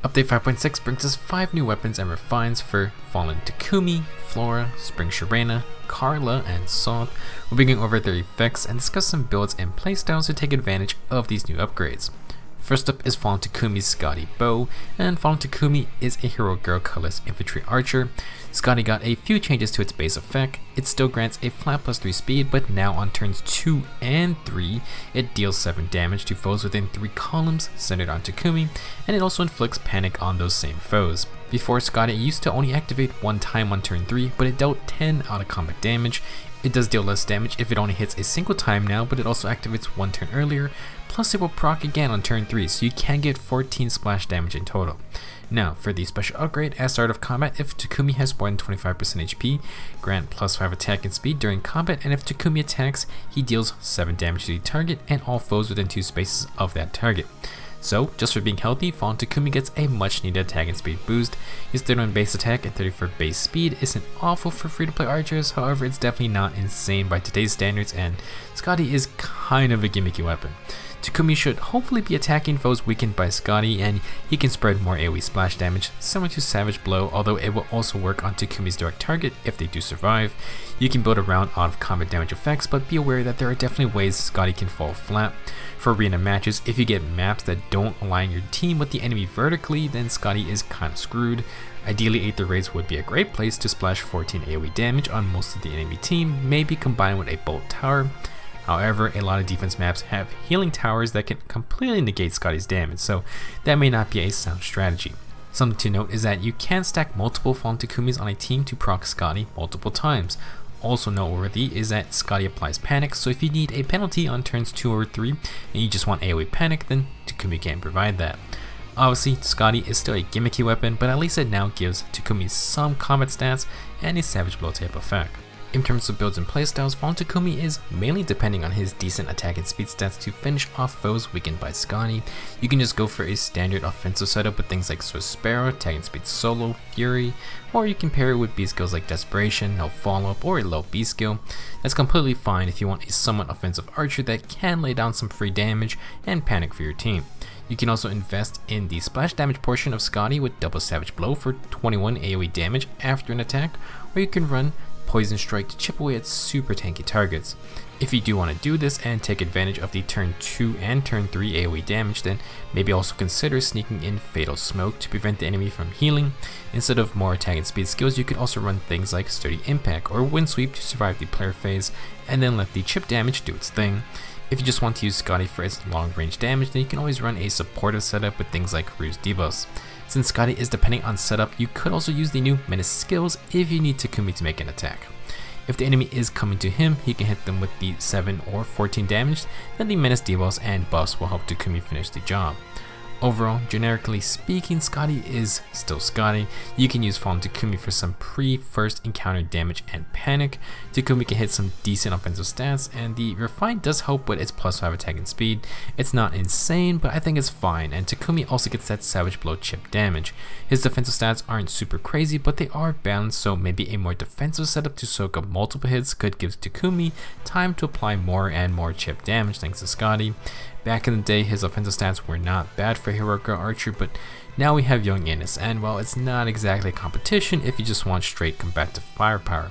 Update 5.6 brings us 5 new weapons and refines for Fallen Takumi, Flora, Spring Sharena, Karla, and Sothe. We'll be going over their effects and discuss some builds and playstyles to take advantage of these new upgrades. First up is Fallen Takumi's Skadi bow, and Fallen Takumi is a hero girl colorless infantry archer. Skadi got a few changes to its base effect. It still grants a flat +3 speed, but now on turns 2 and 3, it deals 7 damage to foes within 3 columns centered on Takumi, and it also inflicts panic on those same foes. Before, Skadi used to only activate 1 time on turn 3, but it dealt 10 out of combat damage. It does deal less damage if it only hits a single time now, but it also activates 1 turn earlier, plus it will proc again on turn 3, so you can get 14 splash damage in total. Now, for the special upgrade, at start of combat, if Takumi has more than 25% HP, grant +5 attack and speed during combat, and if Takumi attacks, he deals 7 damage to the target and all foes within 2 spaces of that target. So, just for being healthy, Fallen Takumi gets a much needed attack and speed boost. His 31 base attack and 30 for base speed isn't awful for free to play archers, however it's definitely not insane by today's standards, and Skadi is kind of a gimmicky weapon. Takumi should hopefully be attacking foes weakened by Skadi, and he can spread more AoE splash damage, similar to Savage Blow, although it will also work on Takumi's direct target if they do survive. You can build around out of combat damage effects, but be aware that there are definitely ways Skadi can fall flat. For arena matches, if you get maps that don't align your team with the enemy vertically, then Skadi is kinda screwed. Ideally, Aether Raids would be a great place to splash 14 AoE damage on most of the enemy team, maybe combined with a Bolt Tower. However, a lot of defense maps have healing towers that can completely negate Skadi's damage, so that may not be a sound strategy. Something to note is that you can stack multiple Fallen Takumis on a team to proc Skadi multiple times. Also noteworthy is that Skadi applies panic, so if you need a penalty on turns 2 or 3 and you just want AoE panic, then Takumi can provide that. Obviously, Skadi is still a gimmicky weapon, but at least it now gives Takumi some combat stats and a Savage Blow type effect. In terms of builds and playstyles, Fallen Takumi is mainly depending on his decent attack and speed stats to finish off foes weakened by Skadi. You can just go for a standard offensive setup with things like Swift Sparrow, attack and speed solo, Fury, or you can pair it with B skills like Desperation, no follow-up, or a low B skill. That's completely fine if you want a somewhat offensive archer that can lay down some free damage and panic for your team. You can also invest in the splash damage portion of Skadi with double Savage Blow for 21 AoE damage after an attack, or you can run Poison Strike to chip away at super tanky targets. If you do want to do this and take advantage of the turn 2 and turn 3 AoE damage, then maybe also consider sneaking in Fatal Smoke to prevent the enemy from healing. Instead of more attack and speed skills, you could also run things like Sturdy Impact or Wind Sweep to survive the player phase, and then let the chip damage do its thing. If you just want to use Skadi for its long range damage, then you can always run a supportive setup with things like Ruse Debuffs. Since Skadi is depending on setup, you could also use the new Menace skills if you need Takumi to make an attack. If the enemy is coming to him, he can hit them with the 7 or 14 damage, then the Menace debuffs and buffs will help Takumi finish the job. Overall, generically speaking, Skadi is still Skadi. You can use Fallen Takumi for some pre-first encounter damage and panic. Takumi can hit some decent offensive stats, and the Refine does help with its +5 attack and speed. It's not insane, but I think it's fine, and Takumi also gets that Savage Blow chip damage. His defensive stats aren't super crazy, but they are balanced, so maybe a more defensive setup to soak up multiple hits could give Takumi time to apply more and more chip damage thanks to Skadi. Back in the day, his offensive stats were not bad for Heroic Girl Archer, but now we have Young Ines, and well, it's not exactly a competition if you just want straight combative firepower.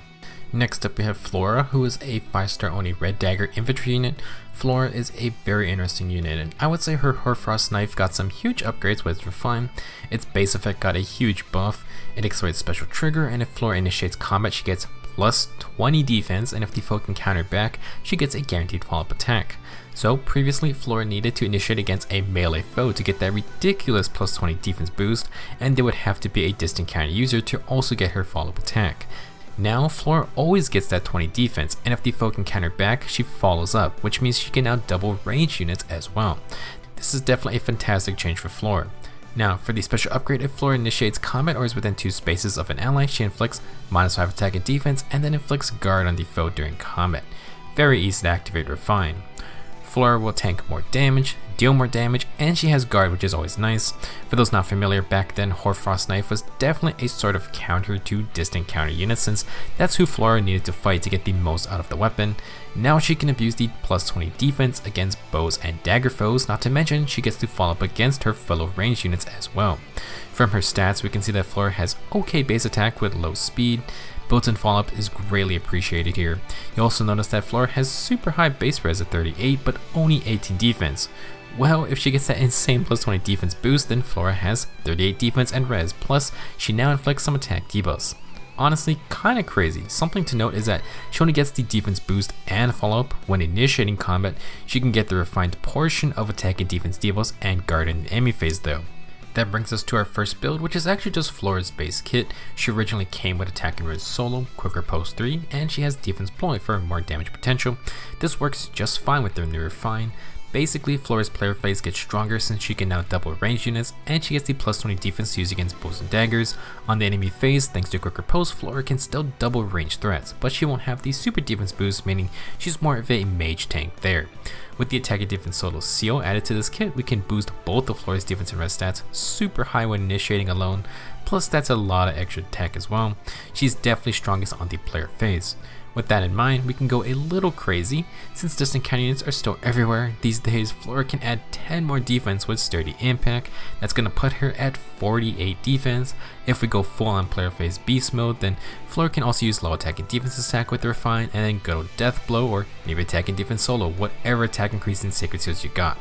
Next up we have Flora, who is a 5-star only Red Dagger infantry unit. Flora is a very interesting unit, and I would say her Hoarfrost knife got some huge upgrades with its Refine. Its base effect got a huge buff, it accelerates special trigger, and if Flora initiates combat she gets plus 20 defense, and if the foe can counter back, she gets a guaranteed follow-up attack. So previously, Flora needed to initiate against a melee foe to get that ridiculous plus 20 defense boost, and there would have to be a distant counter user to also get her follow-up attack. Now, Flora always gets that 20 defense, and if the foe can counter back, she follows up, which means she can now double range units as well. This is definitely a fantastic change for Flora. Now, for the special upgrade, if Flora initiates combat or is within 2 spaces of an ally, she inflicts -5 attack and defense, and then inflicts guard on the foe during combat. Very easy to activate Refine. Flora will tank more damage, deal more damage, and she has guard, which is always nice. For those not familiar, back then Hoarfrost knife was definitely a sort of counter to distant counter units, since that's who Flora needed to fight to get the most out of the weapon. Now she can abuse the plus 20 defense against bows and dagger foes, not to mention she gets to follow up against her fellow ranged units as well. From her stats, we can see that Flora has okay base attack with low speed. Built-in follow-up is greatly appreciated here. You also notice that Flora has super high base res at 38, but only 18 defense. Well, if she gets that insane plus 20 defense boost, then Flora has 38 defense and res, plus she now inflicts some attack debuffs. Honestly, kinda crazy. Something to note is that she only gets the defense boost and follow-up when initiating combat. She can get the refined portion of attack and defense debuffs and guard in the enemy phase though. That brings us to our first build, which is actually just Flora's base kit. She originally came with attack and res solo, quicker post 3, and she has defense ploy for more damage potential. This works just fine with their new refine. Basically, Flora's player phase gets stronger since she can now double ranged units, and she gets the plus 20 defense to use against bows and daggers. On the enemy phase, thanks to quicker post, Flora can still double ranged threats, but she won't have the super defense boost, meaning she's more of a mage tank there. With the attack and defense solo seal added to this kit, we can boost both of Flora's defense and res stats super high when initiating alone, plus that's a lot of extra attack as well. She's definitely strongest on the player phase. With that in mind, we can go a little crazy. Since distant counter units are still everywhere, these days Flora can add 10 more defense with sturdy impact. That's going to put her at 48 defense. If we go full on player phase beast mode, then Flora can also use low attack and defense attack with the refine, and then go death blow or maybe attack and defense solo, whatever attack increase in sacred seals you got.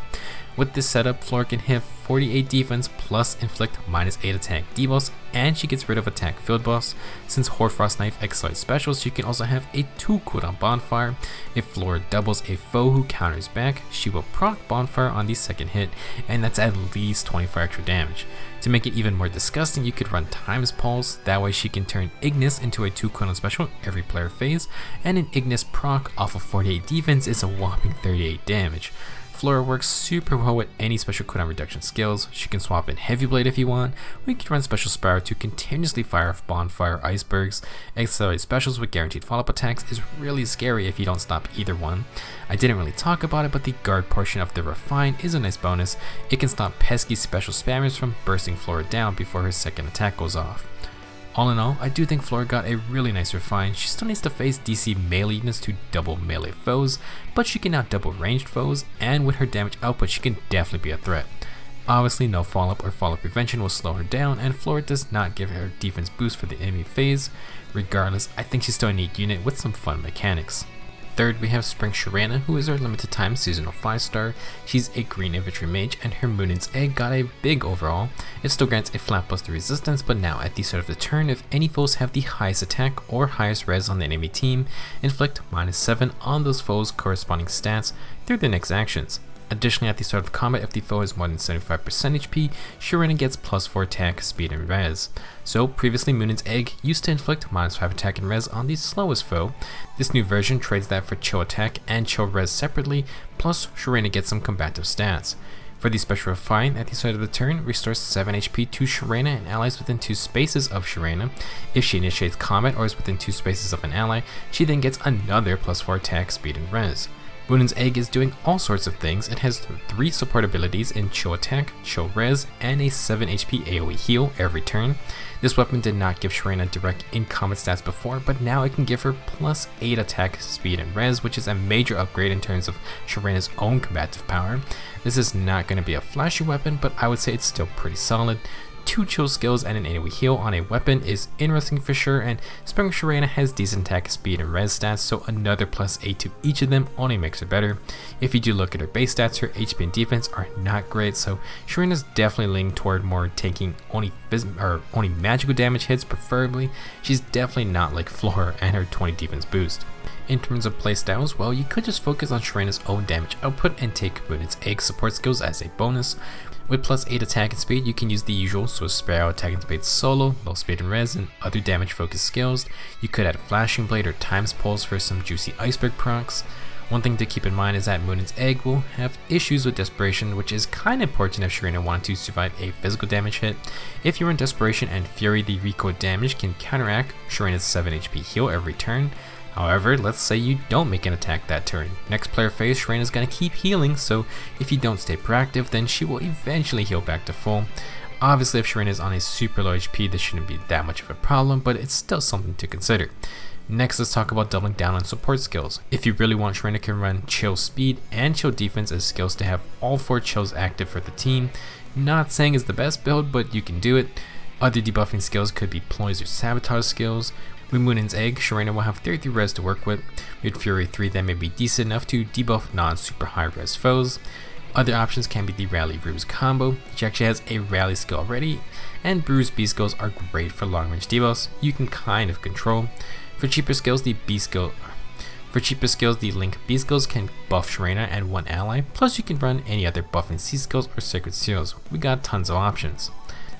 With this setup, Flora can hit 48 defense plus inflict -8 attack debuffs, and she gets rid of attack field buffs. Since Hoarfrost Knife accelerates specials, she can also have a 2 cooldown bonfire. If Flora doubles a foe who counters back, she will proc bonfire on the second hit, and that's at least 24 extra damage. To make it even more disgusting, you could run Times Pulse, that way she can turn Ignis into a 2 cooldown special every player phase, and an Ignis proc off of 48 defense is a whopping 38 damage. Flora works super well with any special cooldown reduction skills. She can swap in Heavy Blade if you want, or you can run Special Spiral to continuously fire off Bonfire Icebergs. Accelerate specials with guaranteed follow-up attacks is really scary if you don't stop either one. I didn't really talk about it, but the guard portion of the refine is a nice bonus. It can stop pesky special spammers from bursting Flora down before her second attack goes off. All in all, I do think Flora got a really nice refine. She still needs to face DC melee units to double melee foes, but she can now double ranged foes, and with her damage output she can definitely be a threat. Obviously no follow-up or follow-up prevention will slow her down, and Flora does not give her defense boost for the enemy phase. Regardless, I think she's still a neat unit with some fun mechanics. Third, we have Sharena, who is our limited time seasonal 5-star. She's a green infantry mage, and her Muninn's egg got a big overall. It still grants a flat plus 3 resistance, but now at the start of the turn, if any foes have the highest attack or highest res on the enemy team, inflict -7 on those foes' corresponding stats through their next actions. Additionally, at the start of combat, if the foe is more than 75% HP, Sharena gets +4 attack, speed, and res. So previously Muninn's egg used to inflict -5 attack and res on the slowest foe. This new version trades that for chill attack and chill res separately, plus Sharena gets some combative stats. For the special refine, at the start of the turn, restores 7 HP to Sharena and allies within 2 spaces of Sharena. If she initiates combat or is within 2 spaces of an ally, she then gets another +4 attack, speed, and res. Muninn's egg is doing all sorts of things. It has 3 support abilities in chill attack, chill res, and a 7 HP AoE heal every turn. This weapon did not give Sharena direct in-combat stats before, but now it can give her +8 attack, speed, and res, which is a major upgrade in terms of Sharena's own combative power. This is not going to be a flashy weapon, but I would say it's still pretty solid. 2 chill skills and an AoE heal on a weapon is interesting for sure, and Sharena has decent attack, speed, and res stats, so another +8 to each of them only makes her better. If you do look at her base stats, her HP and defense are not great, so Sharena's definitely leaning toward more taking only magical damage hits preferably. She's definitely not like Flora and her 20 defense boost. In terms of playstyles, well, you could just focus on Sharena's own damage output and take Muninn's egg support skills as a bonus. With +8 attack and speed, you can use the usual Swift Sparrow, attack and speed solo, low speed and res, and other damage focused skills. You could add Flashing Blade or Times Pulse for some juicy iceberg procs. One thing to keep in mind is that Muninn's egg will have issues with desperation, which is kinda important if Sharena wanted to survive a physical damage hit. If you're in desperation and fury, the recoil damage can counteract Sharena's 7 HP heal every turn. However, let's say you don't make an attack that turn. Next player phase, Sharena's gonna keep healing, so if you don't stay proactive, then she will eventually heal back to full. Obviously, if Sharena is on a super low HP, this shouldn't be that much of a problem, but it's still something to consider. Next, let's talk about doubling down on support skills. If you really want, Sharena can run chill speed and chill defense as skills to have all 4 chills active for the team. Not saying it's the best build, but you can do it. Other debuffing skills could be Ploys or Sabotage skills. With Muninn's Egg, Sharena will have 33 res to work with Fury 3 that may be decent enough to debuff non-super high res foes. Other options can be the Rally Ruse combo, which actually has a rally skill already, and Bruise B skills are great for long range debuffs you can kind of control. For cheaper skills, the Link B skills can buff Sharena and one ally, plus you can run any other buffing C skills or sacred seals. We got tons of options.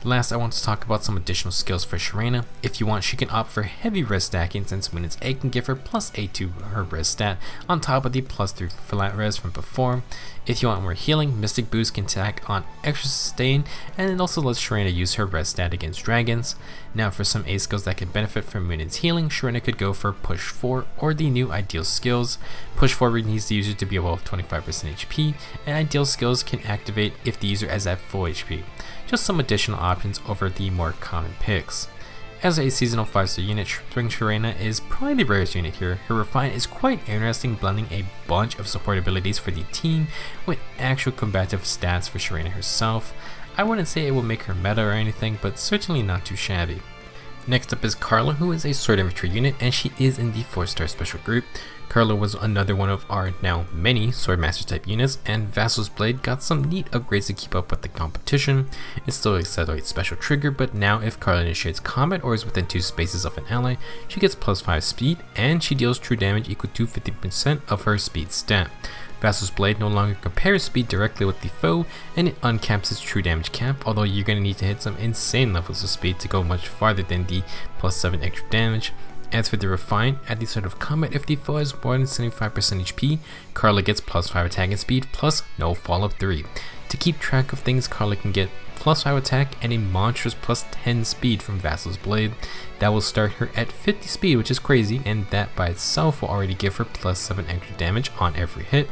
Last, I want to talk about some additional skills for Sharena. If you want, she can opt for heavy res stacking since Muninn's Egg can give her plus 8 to her res stat on top of the plus 3 flat res from before. If you want more healing, Mystic Boost can tack on extra sustain, and it also lets Sharena use her res stat against dragons. Now for some A skills that can benefit from Muninn's healing, Sharena could go for Push 4 or the new Ideal skills. Push 4 needs the user to be above 25% HP, and Ideal skills can activate if the user is at full HP. Just some additional options over the more common picks. As a seasonal 5-star unit, Sharena is probably the rarest unit here. Her Refine is quite interesting, blending a bunch of support abilities for the team with actual combative stats for Sharena herself. I wouldn't say it will make her meta or anything, but certainly not too shabby. Next up is Karla, who is a sword infantry unit, and she is in the 4-star special group. Karla was another one of our now many swordmaster type units, and Vassal's Blade got some neat upgrades to keep up with the competition. It's still a Sothe special trigger, but now if Karla initiates combat or is within 2 spaces of an ally, she gets plus 5 speed, and she deals true damage equal to 50% of her speed stat. Vassal's Blade no longer compares speed directly with the foe, and it uncaps its true damage cap, although you're going to need to hit some insane levels of speed to go much farther than the plus 7 extra damage. As for the Refine, at the start of combat, if the foe has more than 75% HP, Karla gets plus 5 attack and speed, plus no follow-up 3. To keep track of things, Karla can get plus 5 attack and a monstrous plus 10 speed from Vassal's Blade. That will start her at 50 speed, which is crazy, and that by itself will already give her plus 7 extra damage on every hit.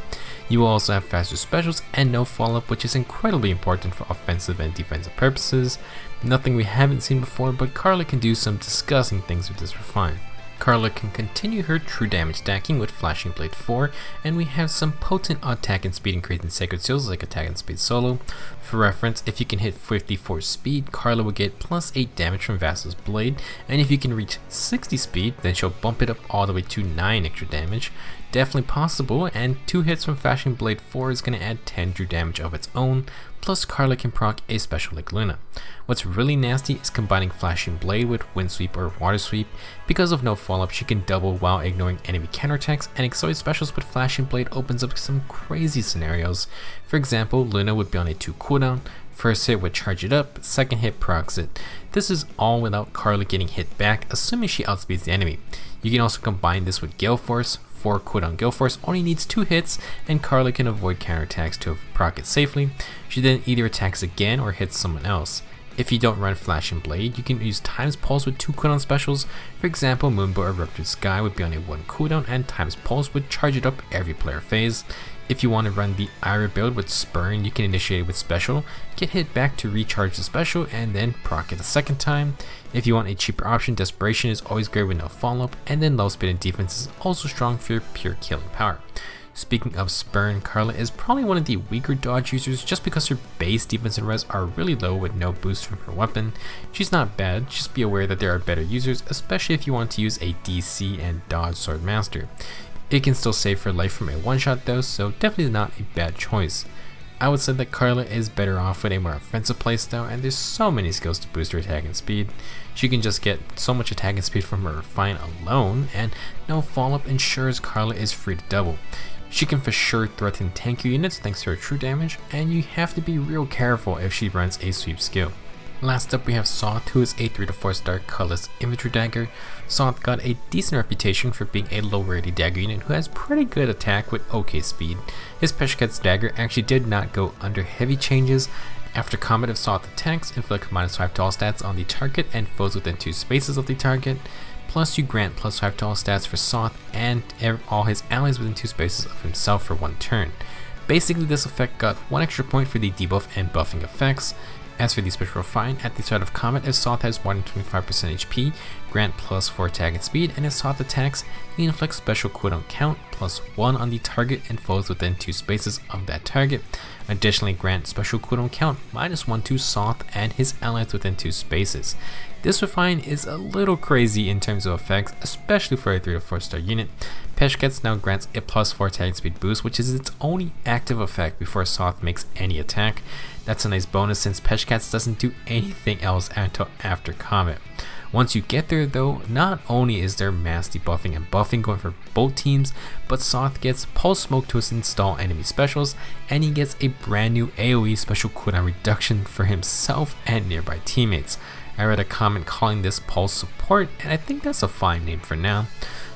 You will also have faster specials and no follow-up, which is incredibly important for offensive and defensive purposes. Nothing we haven't seen before, but Karla can do some disgusting things with this Refine. Karla can continue her true damage stacking with Flashing Blade 4, and we have some potent attack and speed increase in sacred seals like attack and speed solo. For reference, if you can hit 54 speed, Karla will get plus 8 damage from Vassal's Blade, and if you can reach 60 speed, then she'll bump it up all the way to 9 extra damage. Definitely possible, and 2 hits from Flashing Blade 4 is going to add 10 true damage of its own, plus Karla can proc a special like Luna. What's really nasty is combining Flashing Blade with Wind Sweep or Water Sweep. Because of no follow-up, she can double while ignoring enemy counterattacks, and Accelerate specials with Flashing Blade opens up some crazy scenarios. For example, Luna would be on a 2 cooldown, first hit would charge it up, second hit procs it. This is all without Karla getting hit back, assuming she outspeeds the enemy. You can also combine this with Gale Force. 4 cooldown Gale Force only needs 2 hits, and Karla can avoid counterattacks to proc it safely. She then either attacks again or hits someone else. If you don't run Flashing Blade, you can use Times Pulse with 2 cooldown specials. For example, Moonbow or Ruptured Sky would be on a 1 cooldown, and Times Pulse would charge it up every player phase. If you want to run the Ira build with Spurn, you can initiate it with special, get hit back to recharge the special, and then proc it a second time. If you want a cheaper option, Desperation is always great with no follow-up, and then Low Speed and Defense is also strong for your pure killing power. Speaking of Spurn, Karla is probably one of the weaker dodge users just because her base defense and res are really low with no boost from her weapon. She's not bad, just be aware that there are better users, especially if you want to use a DC and dodge sword master. It can still save her life from a one-shot though, so definitely not a bad choice. I would say that Karla is better off with a more offensive playstyle, and there's so many skills to boost her attack and speed. She can just get so much attack and speed from her Refine alone, and no follow-up ensures Karla is free to double. She can for sure threaten tankier units thanks to her true damage, and you have to be real careful if she runs a sweep skill. Last up we have Sothe, who is a 3 to 4 star colorless infantry dagger. Sothe got a decent reputation for being a low rarity dagger unit who has pretty good attack with okay speed. His Peshkatz dagger actually did not go under heavy changes. After combat, if Sothe attacks, inflict -5 to all stats on the target and foes within 2 spaces of the target. Plus you grant +5 to all stats for Sothe and all his allies within 2 spaces of himself for 1 turn. Basically this effect got 1 extra point for the debuff and buffing effects. As for the special Refine, at the start of combat, if Sothe has more than 25% HP, grant +4 attack and speed, and if Sothe attacks, he inflicts special cooldown count +1 on the target and foes within 2 spaces of that target. Additionally, grant special cooldown count -1 to Sothe and his allies within 2 spaces. This refine is a little crazy in terms of effects, especially for a 3 to 4 star unit. Peshkatz now grants a +4 attack speed boost, which is its only active effect before Sothe makes any attack. That's a nice bonus since Peshkatz doesn't do anything else until after combat. Once you get there though, not only is there mass debuffing and buffing going for both teams, but Sothe gets Pulse Smoke to install enemy specials, and he gets a brand new AoE special cooldown reduction for himself and nearby teammates. I read a comment calling this Pulse Support, and I think that's a fine name for now.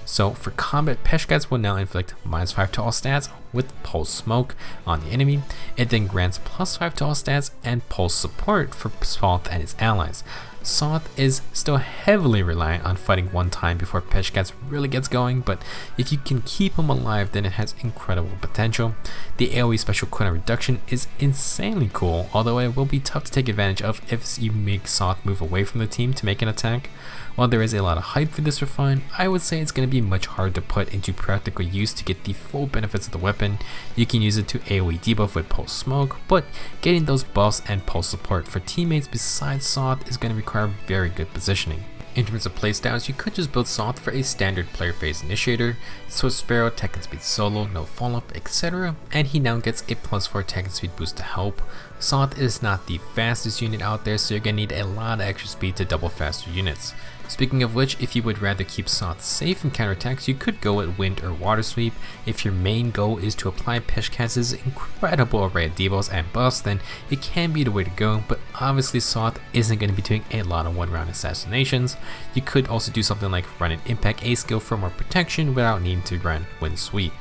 So for combat, Peshkatz will now inflict -5 to all stats with Pulse Smoke on the enemy. It then grants +5 to all stats and Pulse Support for Sothe and his allies. Sothe is still heavily reliant on fighting one time before Peshkatz really gets going, but if you can keep him alive, then it has incredible potential. The AoE special cooldown reduction is insanely cool, although it will be tough to take advantage of if you make Sothe move away from the team to make an attack. While there is a lot of hype for this refine, I would say it's going to be much harder to put into practical use to get the full benefits of the weapon. You can use it to AoE debuff with Pulse Smoke, but getting those buffs and Pulse Support for teammates besides Sothe is going to require very good positioning. In terms of playstyles, you could just build Sothe for a standard player phase initiator, Swift Sparrow, Tech and Speed Solo, no follow up, etc. And he now gets a +4 Tech and Speed boost to help. Sothe is not the fastest unit out there, so you're going to need a lot of extra speed to double faster units. Speaking of which, if you would rather keep Sothe safe in counterattacks, you could go with Wind or Water Sweep. If your main goal is to apply Peshkatz's incredible array of debuffs and buffs, then it can be the way to go, but obviously Sothe isn't going to be doing a lot of one-round assassinations. You could also do something like run an Impact A skill for more protection without needing to run Wind Sweep.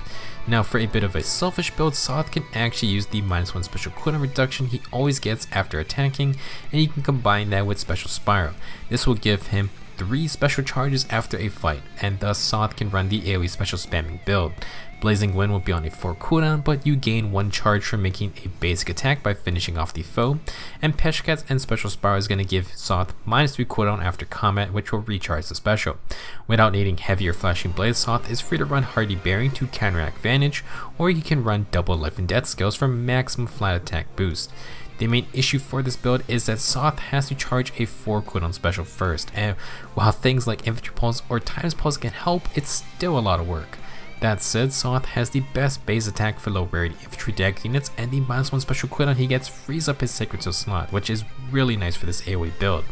Now for a bit of a selfish build, Sothe can actually use the -1 special cooldown reduction he always gets after attacking, and you can combine that with Special Spiral. This will give him 3 special charges after a fight, and thus Sothe can run the AoE special spamming build. Blazing Wind will be on a 4 cooldown, but you gain 1 charge from making a basic attack by finishing off the foe, and Peshkatz and Special Spiral is going to give Sothe -3 cooldown after combat, which will recharge the special. Without needing heavier flashing blades, Sothe is free to run Hardy Bearing to counteract Vantage, or you can run double life and death skills for maximum flat attack boost. The main issue for this build is that Sothe has to charge a 4 cooldown special first, and while things like Infantry Pulse or Times Pulse can help, it's still a lot of work. That said, Sothe has the best base attack for low rarity infantry deck units, and the -1 special cooldown he gets frees up his Sacred Seal slot, which is really nice for this AoE build.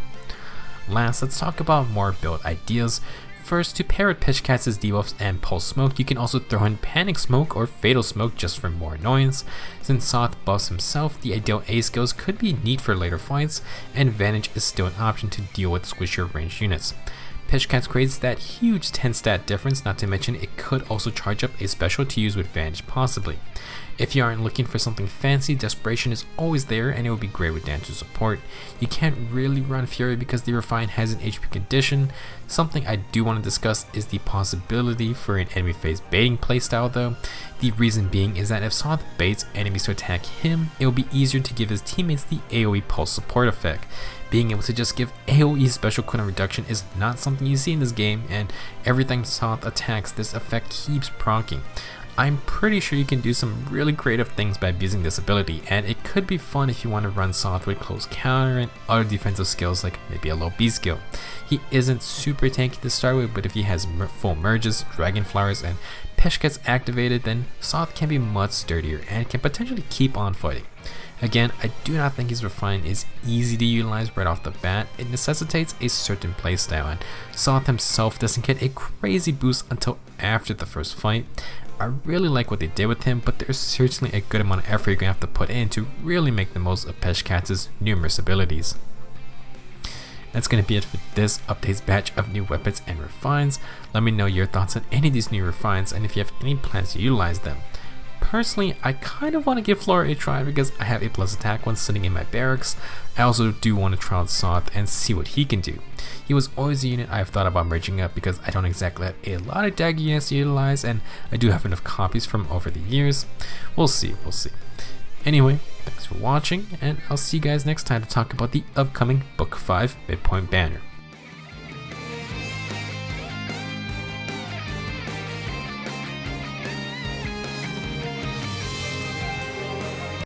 Last, let's talk about more build ideas. First, to pair with Peshkatz's debuffs and Pulse Smoke, you can also throw in Panic Smoke or Fatal Smoke just for more annoyance. Since Sothe buffs himself, the ideal A skills could be neat for later fights, and Vantage is still an option to deal with squishier ranged units. Peshkatz creates that huge 10 stat difference, not to mention it could also charge up a special to use with Vantage possibly. If you aren't looking for something fancy, Desperation is always there, and it would be great with Dancer support. You can't really run Fury because the Refine has an HP condition. Something I do want to discuss is the possibility for an enemy phase baiting playstyle though. The reason being is that if Sothe baits enemies to attack him, it will be easier to give his teammates the AoE pulse support effect. Being able to just give AoE special cooldown reduction is not something you see in this game, and every time Sothe attacks, this effect keeps proccing. I'm pretty sure you can do some really creative things by abusing this ability, and it could be fun if you want to run Sothe with close counter and other defensive skills like maybe a low B skill. He isn't super tanky to start with, but if he has full merges, Dragon Flowers, and Peshkatz activated, then Sothe can be much sturdier and can potentially keep on fighting. Again, I do not think his Refine is easy to utilize right off the bat. It necessitates a certain playstyle, and Sothe himself doesn't get a crazy boost until after the first fight. I really like what they did with him, but there's certainly a good amount of effort you're going to have to put in to really make the most of Peshkatz's numerous abilities. That's going to be it for this updates batch of new weapons and refines. Let me know your thoughts on any of these new refines and if you have any plans to utilize them. Personally, I kind of want to give Flora a try because I have a plus attack one sitting in my barracks. I also do want to try out Sothe and see what he can do. He was always a unit I've thought about merging up because I don't exactly have a lot of dagger units to utilize, and I do have enough copies from over the years. We'll see. Anyway, thanks for watching, and I'll see you guys next time to talk about the upcoming Book 5 Midpoint banner.